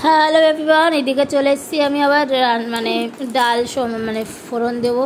Hello everyone, এদিকে চলে এসেছি আমি আবার মানে ডাল মানে ফোড়ন দেবো।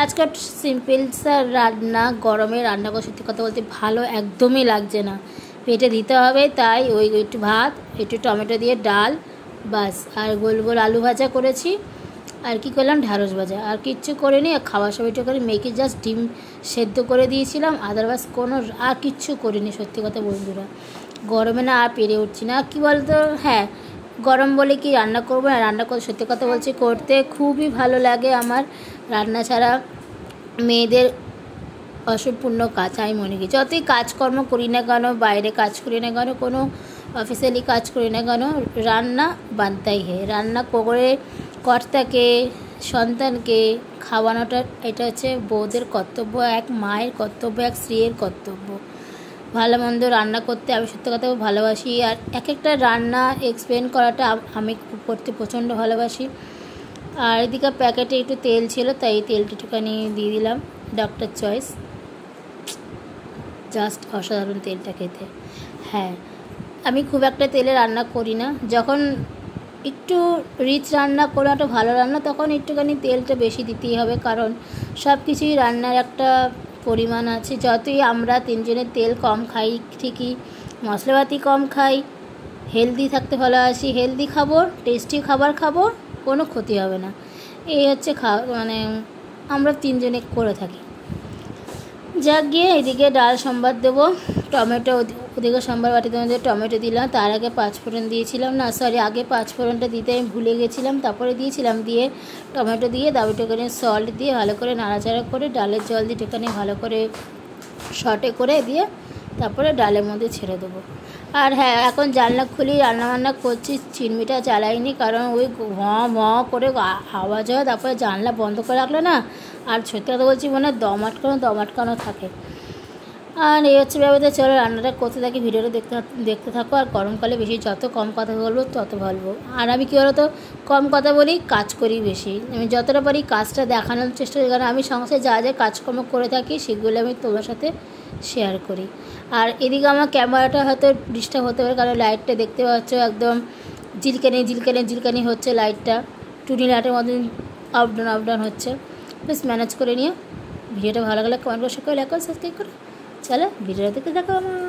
আজকাল সিম্পল রান্না, গরমে রান্না করে সত্যি কথা বলতে ভালো একদমই লাগছে না, পেটে দিতে হবে। তাই ওই একটু ভাত, একটু টমেটো দিয়ে ডাল, বাস। আর গোল গোল আলু ভাজা করেছি, আর কি করলাম ঢ্যাঁড়স ভাজা, আর কিচ্ছু করিনি। খাওয়ার সময়টা করে মেয়েকে জাস্ট ডিম সেদ্ধ করে দিয়েছিলাম, আদারওয়াইজ কোনো আর কিচ্ছু করিনি। সত্যি কথা বন্ধুরা, গরমে না আর পেরে উঠছি না। কী বলতো, হ্যাঁ গরম বলে কি রান্না করবো না, রান্না করে সত্যি কথা বলছি করতে খুবই ভালো লাগে আমার। রান্না ছাড়া মেয়েদের অসম্পূর্ণ কাজ আমি মনে করি। যতই কাজকর্ম করি না কেন, বাইরে কাজ করি না কেন, কোনো অফিসিয়ালি কাজ করি না কেন, রান্না বানতেই হয়। রান্না করে কর্তাকে, সন্তানকে খাওয়ানোটা এটা হচ্ছে বউদের কর্তব্য, এক মায়ের কর্তব্য, এক স্ত্রীর কর্তব্য। ভালো মন্দ রান্না করতে আমি সত্যি কথা ভালোবাসি, আর এক একটা রান্না এক্সপ্লেন করাটা আমি করতে প্রচণ্ড ভালোবাসি। আর এদিকে প্যাকেটে একটু তেল ছিল, তাই তেলটা একটুখানি দিয়ে দিলাম, ডক্টর চয়েস। জাস্ট অসাধারণ তেলটা খেতে। হ্যাঁ, আমি খুব একটা তেলে রান্না করি না। যখন একটু রিচ রান্না করে একটা ভালো রান্না, তখন একটুখানি তেলটা বেশি দিতেই হবে, কারণ সব কিছুই রান্নার একটা পরিমাণ আছে। যতই আমরা তিনজনের তেল কম খাই, ঠিকই মশলাপাতি কম খাই, হেলদি থাকতে ভালোবাসি, হেলদি খাবো, টেস্টি খাবার খাবো, কোনো ক্ষতি হবে না। এই হচ্ছে মানে আমরা তিনজনে করে থাকি। যাক গিয়ে এদিকে ডাল সম্বার দেবো, টমেটো ওদিকে সম্বার বাটিতে মধ্যে টমেটো দিলাম। তার আগে পাঁচফোড়ন দিয়েছিলাম, না সরি, আগে পাঁচফোড়নটা দিতে আমি ভুলে গেছিলাম, তারপরে দিয়েছিলাম। দিয়ে টমেটো দিয়ে একটুখানি সল্ট দিয়ে ভালো করে নাড়াচাড়া করে ডালের জল দিয়ে একটুখানি ভালো করে শর্টে করে দিয়ে তারপরে ডালের মধ্যে ছেড়ে দেবো। আর হ্যাঁ, এখন জানলা খুলি রান্নাবান্না করছি, চিমনিটা জ্বালাইনি, কারণ ওই ম করে আওয়াজ হয়, তারপরে জানলা বন্ধ করে রাখলে না, আর সত্যি কথা বলছি মনে হয় দম আটকানো থাকে। আর এই হচ্ছে ব্যাপারে। চলো রান্নাটা করতে থাকি, ভিডিওটা দেখতে থাকো। আর গরমকালে বেশি যত কম কথা বলবো তত ভালো। আর আমি কী বলতো, কম কথা বলি, কাজ করি বেশি। আমি যতটা পারি কাজটা দেখানোর চেষ্টা করি, কারণ আমি সংসারে যা যা কাজকর্ম করে থাকি সেগুলো আমি তোমার সাথে শেয়ার করি। আর এদিকে আমার ক্যামেরাটা হয়তো ডিস্টার্ব হতে পারে, কারণ লাইটটা দেখতে পাচ্ছ একদম জিলকানি হচ্ছে লাইটটা, টুনি লাইটের মতন আপ ডাউন হচ্ছে। বেশ ম্যানেজ করে নিও। ভিডিওটা ভালো লাগলে কমেন্ট করে শেয়ার করে লাইক করে সাবস্ক্রাইব করো। চলো ভিডিওটা দেখতে থাকো আমার।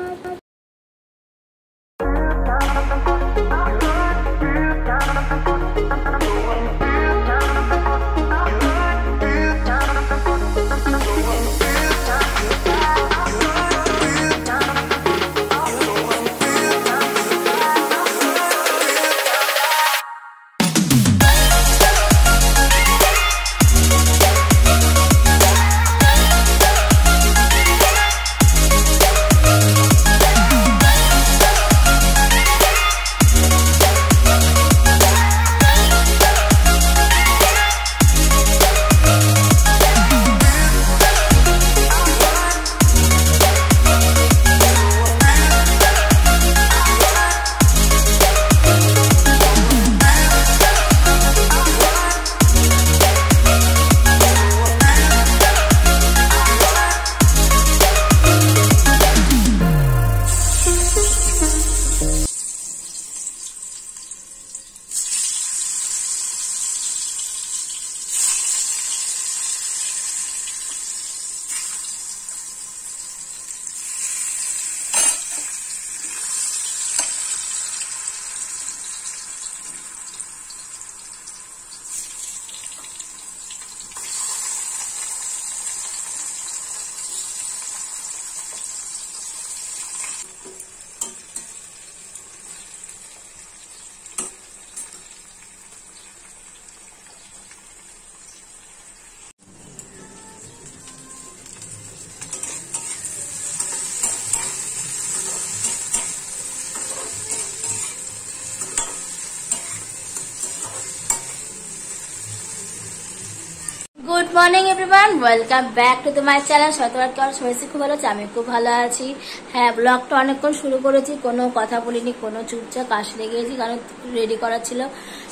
Good morning everyone, welcome back to my channel. শতবার কি হয়েছে, খুব ভালো আছে, আমি খুব ভালো আছি। হ্যাঁ, ব্লগটা অনেকক্ষণ শুরু করেছি, কোনো কথা বলিনি, কোনো চুপচাপ আসলে গিয়েছি, কারণ রেডি করা ছিল।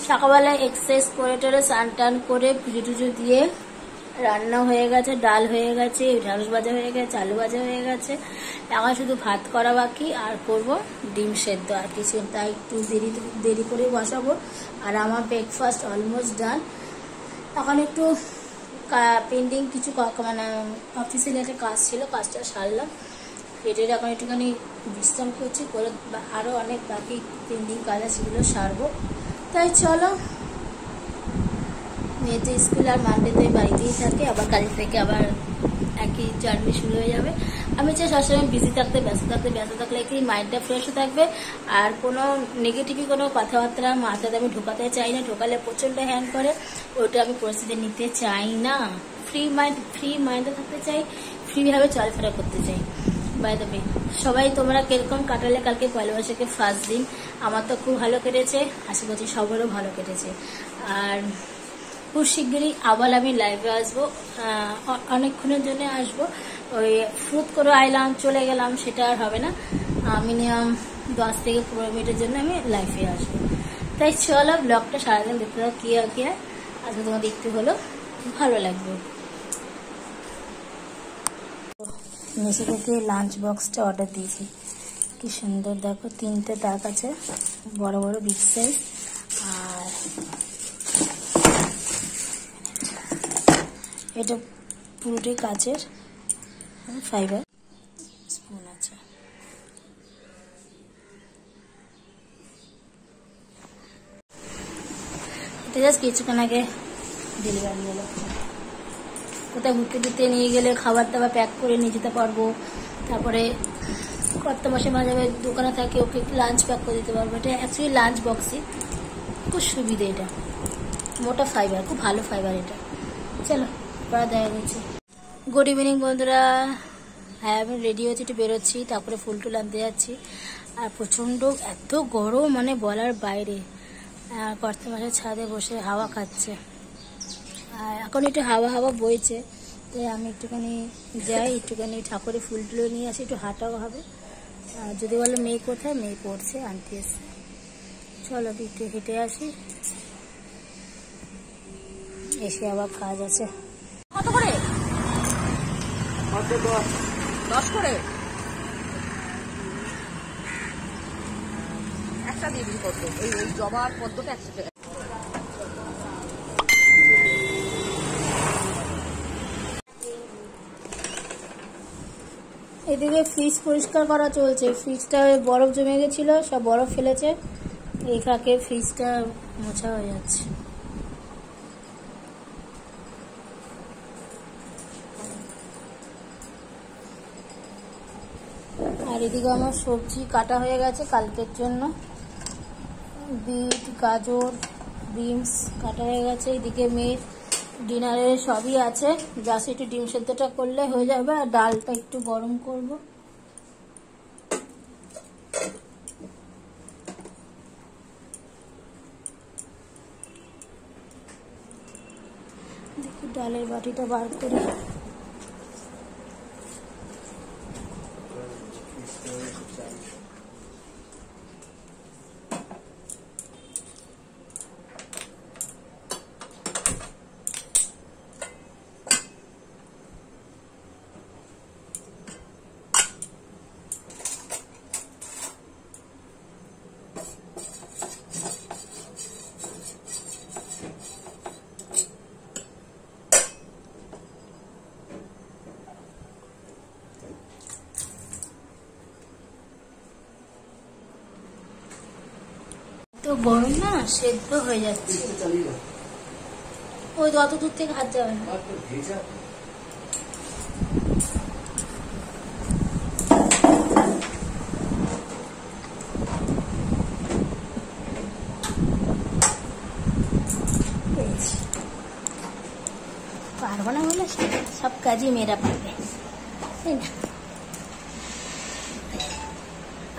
সকালবেলা এক্সারসাইজ করে টোরে স্নান টান করে পুজো টুজো দিয়ে রান্না হয়ে গেছে, ডাল হয়ে গেছে, ঢ্যাঁড়স ভাজা হয়ে গেছে, আলু ভাজা হয়ে গেছে, এখন শুধু ভাত করা বাকি, আর করব ডিম সেদ্ধ আর কিছু, তাই একটু দেরি করে বসাবো। আর আমার ব্রেকফাস্ট অলমোস্ট ডান। এখন একটু পেন্ডিং কিছু মানে অফিসিয়াল একটা কাজ ছিল, কাজটা সারলাম, এটার এখন একটুখানি বিশ্রাম করছি, করে আরও অনেক বাকি পেন্ডিং কাজ আছে, সেগুলো সারবো। তাই চলো, মেয়ে তো স্কুল আর মানডেতে বাড়িতেই থাকে, আবার কাল থেকে আবার একই জার্নি শুরু হয়ে যাবে। আমি চাই সবসময় বিজি থাকতে, ব্যস্ত থাকলে কি মাইন্ডটা ফ্রেশও থাকবে, আর কোনো নেগেটিভি কোনো কথাবার্তা মাথাতে আমি ঢোকাতে চাই না, ঢোকালে প্রচণ্ড হ্যাং করে, ওটা আমি পরিস্থিতি নিতে চাই না। ফ্রি মাইন্ডে থাকতে চাই, ফ্রিভাবে চলাফেরা করতে চাই। বাই দ্য ওয়ে, সবাই তোমরা কিরকম কাটালে কালকে পয়লা বৈশাখের ফার্স্ট দিন? আমার তো খুব ভালো কেটেছে, আশা করছি সবারও ভালো কেটেছে। আর খুব শিগগিরই আবার আমি লাইভে আসবো, অনেকক্ষণের জন্য আসবো। ওই ফ্রুত করে আইলাম চলে গেলাম সেটা আর হবে না, মিনিমাম 10 থেকে 15 মিনিটের জন্য আমি লাইভে আসবো। তাই চলো, ব্লগটা সারাদিন দেখতে দাও, কি আজকে তোমাদের একটু হলো ভালো লাগবে। মেসো থেকে লাঞ্চ বক্সটা অর্ডার দিয়েছি, কি সুন্দর দেখো, 3টে তাক আছে, বড় বড় বিগ সাইজ, আর এটা পুরোটাই কাচের, ফাইবার স্পুন আছে। এটা জাস্ট কিছুক্ষণ আগে ডেলিভারি হলো। কোথাও ঘুরতে নিয়ে গেলে খাবার দাবার প্যাক করে নিয়ে যেতে পারবো, তারপরে কর্তা মাসে মাঝে দোকানে থাকে, ওকে লাঞ্চ প্যাক করে দিতে পারবো। এটা অ্যাকচুয়ালি লাঞ্চ বক্সই, খুব সুবিধে, এটা মোটা ফাইবার, খুব ভালো ফাইবার এটা। চলো পরে দেখা যাচ্ছে। গুড ইভিনিং বন্ধুরা, হ্যাঁ আমি রেডি হচ্ছি, একটু বেরোচ্ছি, তারপরে ফুল টুল আনতে যাচ্ছি। আর প্রচণ্ড এত গরম মানে বলার বাইরে, কর্তা মাসের ছাদে বসে হাওয়া খাচ্ছে, আর এখন একটু হাওয়া বইছে, তাই আমি একটুখানি যাই, একটুখানি ঠাকুরের ফুল টুলো নিয়ে আসি, একটু হাঁটাও হবে। যদি বলো মেয়ে কোথায়, মেয়ে পড়ছে, আনতে এসে। চলো একটু হেঁটে আসি, এসে আবার কাজ আছে। কত করে? 10 করে একটা দিয়ে দিন। কত ওই জবার পদ্মটা 100 টাকা। এদিকে ফ্রিজ পরিষ্কার করা চলছে, ফ্রিজটা বরফ জমে গেছিল, সব বরফ ফেলেছে, এই ফাঁকে ফ্রিজটা মোছা হয়ে যাচ্ছে। আর এদিকে আমার সবজি কাটা হয়ে গেছে কালকের জন্য, বিট, গাজর, বিনস কাটা হয়ে গেছে। এদিকে মেয়ের ডিনারে সবই আছে, জাস্ট একটু ডিম সেদ্ধটা করলে হয়ে যাবে, আর ডালটা একটু গরম করব। দেখি ডালের বাটিটা বার করি। তো গরম না, সেদ্ধ হয়ে যাচ্ছে, ওই অত দূর থেকে হাত যাবে না। পারবো না বলে সব কাজই মেয়েরা পারবে, তাই না?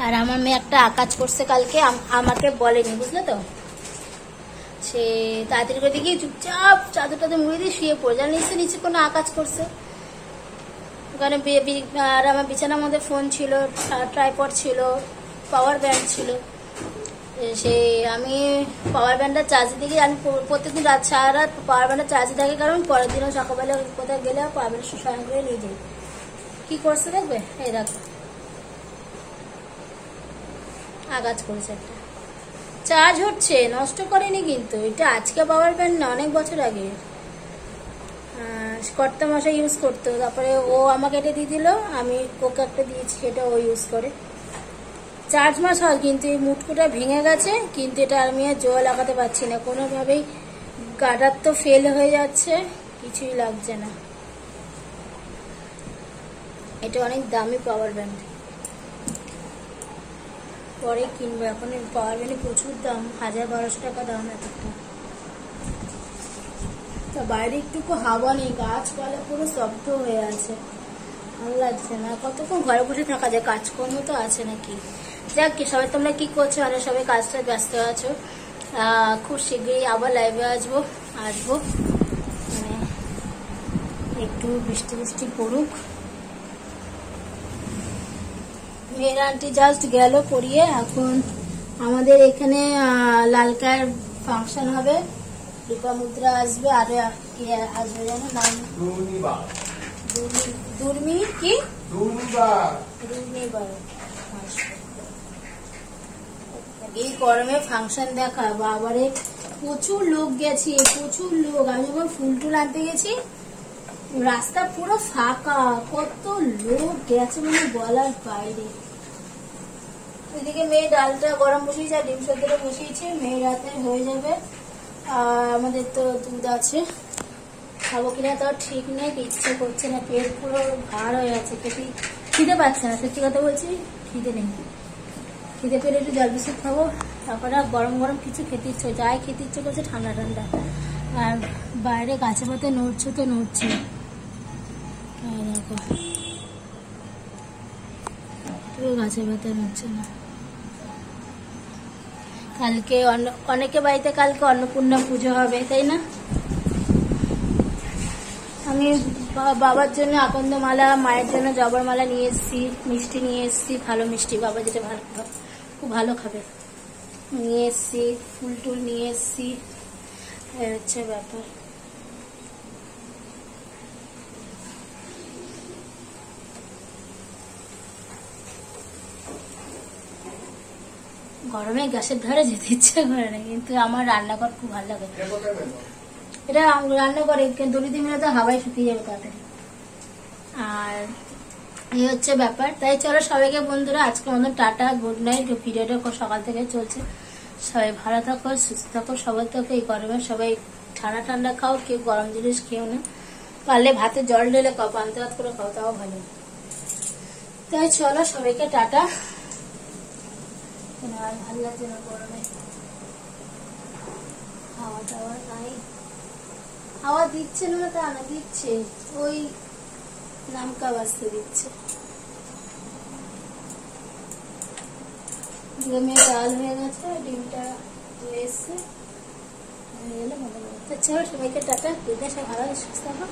আর আমার মেয়ে একটা কাজ করছে কালকে, আমাকে বলেনি, বুঝলে তো, সে তাড়াতাড়ি করে দেখি চুপচাপ চাদরটাতে মুড়ে দিয়ে শুয়ে পড়ে, জানি নিচে কোনো আকাজ করছে ওখানে। আর আমার বিছানার মধ্যে ফোন ছিল, ট্রাইপড ছিল, পাওয়ার ব্যাংক ছিল, সেই আমি পাওয়ার ব্যান্ডটা চার্জে দিকে আমি প্রত্যেকদিন রাত সারা রাত পাওয়ার ব্যান্ডটা চার্জে থাকে, কারণ পরের দিনও সকালবেলা কোথাও গেলে পাওয়ার ব্যান্ডটা স্বয়ং করে নিয়ে যাই। কি করছে দেখবে, এই দেখো আগাজ করেছে একটা, চার্জ হচ্ছে, নষ্ট করেনি কিন্তু। এটা আজকে পাওয়ার ব্যান্ড না, অনেক বছর আগে কর্তা মশাই ইউজ করতো, তারপরে ও আমাকে এটা দিয়ে দিল, আমি ওকে একটা দিয়েছি, সেটা ও ইউজ করে। চার্জ মাস হয়, কিন্তু এই মুটকুটা ভেঙে গেছে, কিন্তু এটা আমি আর জোয়া লাগাতে পারছি না কোনোভাবেই। গার্ডার তো ফেল হয়ে যাচ্ছে, কিছুই লাগছে না। এটা অনেক দামি পাওয়ার ব্যান্ড, পরে কিনবো। এখন পাওয়ার ব্যান্ডে প্রচুর দাম, 1000-1200 টাকা দাম একটা। তা বাইরে একটুকু হাওয়া নেই, গাছপালা পুরো স্তব্ধ হয়ে আছে, ভালো লাগছে না। কতক্ষণ ঘরে বসে থাকা যায়, কাজকর্ম তো আছে নাকি। যাক, সবাই তোমরা কি করছো? আমরা সবাই কাজটা ব্যস্ত আছো। খুব শীঘ্রই আবার লাইভে আসবো মানে একটু বৃষ্টি বৃষ্টি পড়ুক। মেয়ের আন্টি জাস্ট গেল পড়িয়ে। এখন আমাদের এখানে লালকার ফাংশন হবে, লোপামুদ্রা আসবে, আর কি আসবে জানো নাম, দুর্মি কি দুর্নিবার। এই গরমে ফাংশন দেখা, বাবারে প্রচুর লোক গেছে, প্রচুর লোক। আমি যখন ফুল টুল আনতে গেছি, রাস্তা পুরো ফাঁকা, কত লোক গেছে মানে বলার বাইরে। এদিকে মেয়ে ডালটা গরম বসিয়েছে, আর ডিম সেদ্ধটা বসিয়েছে, মেয়ে রাতে হয়ে যাবে। আর আমাদের তো দুধ আছে, খাবো কিনা তাও ঠিক নেই, ইচ্ছে করছে না, পেট পুরো ভার হয়ে আছে, খিদে পাচ্ছে না, সত্যি কথা বলছি, খিদে নেই। খিদে পেলে একটু জল বিস্কুট খাবো, তারপরে গরম গরম কিছু খেতে ইচ্ছে, যাই খেতে ইচ্ছে করছে ঠান্ডা ঠান্ডা। আর বাইরে গাছে পাতে নড়ছে তো নড়ছে, দেখো গাছে পাতে নড়ছে না। কালকে অনেকে বাড়িতে কালকে অন্নপূর্ণা পুজো হবে, তাই না? আমি বাবার জন্য আকন্দ মালা, মায়ের জন্য জবার মালা নিয়ে এসেছি, মিষ্টি নিয়ে এসেছি, ভালো মিষ্টি, বাবা যেটা ভালো খুব ভালো খাবে, নিয়ে এসেছি, ফুল টুল নিয়ে এসেছি, এই হচ্ছে ব্যাপার। গরমে গ্যাসের ধারে যেতে ইচ্ছে করে না, কিন্তু আমার রান্নাঘর খুব ভালো লাগে। এটা রান্নাঘরে দড়িতে মিলে তো হাওয়ায় শুকিয়ে যাবে তাড়াতাড়ি। আর এই হচ্ছে ব্যাপার। তাই চলো সবাইকে বন্ধুরা আজকে মতন টাটা, গুড নাইট। ভিডিওটা সকাল থেকে চলছে, সবাই ভালো থাকো, সুস্থ থাকো, সবাই থাকো। এই গরমে সবাই ঠান্ডা ঠান্ডা খাও, কেউ গরম জিনিস খেও না, পারলে ভাতে জল ঢেলে খাও, পান্তা ভাত করে খাও, তাও ভালো। তাই চলো সবাইকে টাটা। আর ভালো লাগছে না গরমে, হাওয়া টাওয়া নাই, হাওয়া দিচ্ছে না তা না, দিচ্ছে, ওই নামকা বাজতে দিচ্ছে। ডিমের ডাল হয়ে গেছে, ডিমটা এসছে, চলো সবাইকে টাটা, সবাই ভালো সুস্থ থাকো।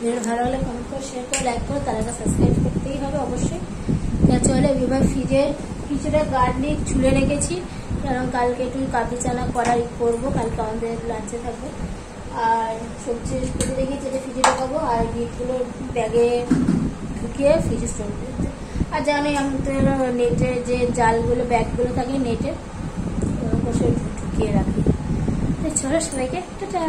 ভিডিও ভালো হলে কমেন্ট করে, শেয়ার করে, লাইক করো, তার আগে সাবস্ক্রাইব করতেই হবে অবশ্যই। চলে এবার কিছুটা গার্লিক ছুলে রেখেছি, কারণ কালকে একটু কাবলি চানা করবো, কালকে আমাদের লাঞ্চে থাকবে। আর সবজি কেটে রেখেছি, এটা ফ্রিজে ঢোকাবো, আর বিটগুলো ব্যাগে ঢুকিয়ে ফ্রিজে স্টোর করতে। আর জানোই আমাদের নেটে যে জালগুলো ব্যাগগুলো থাকে নেটে, ঢুকিয়ে রাখি। চলো সবাইকে টাটা।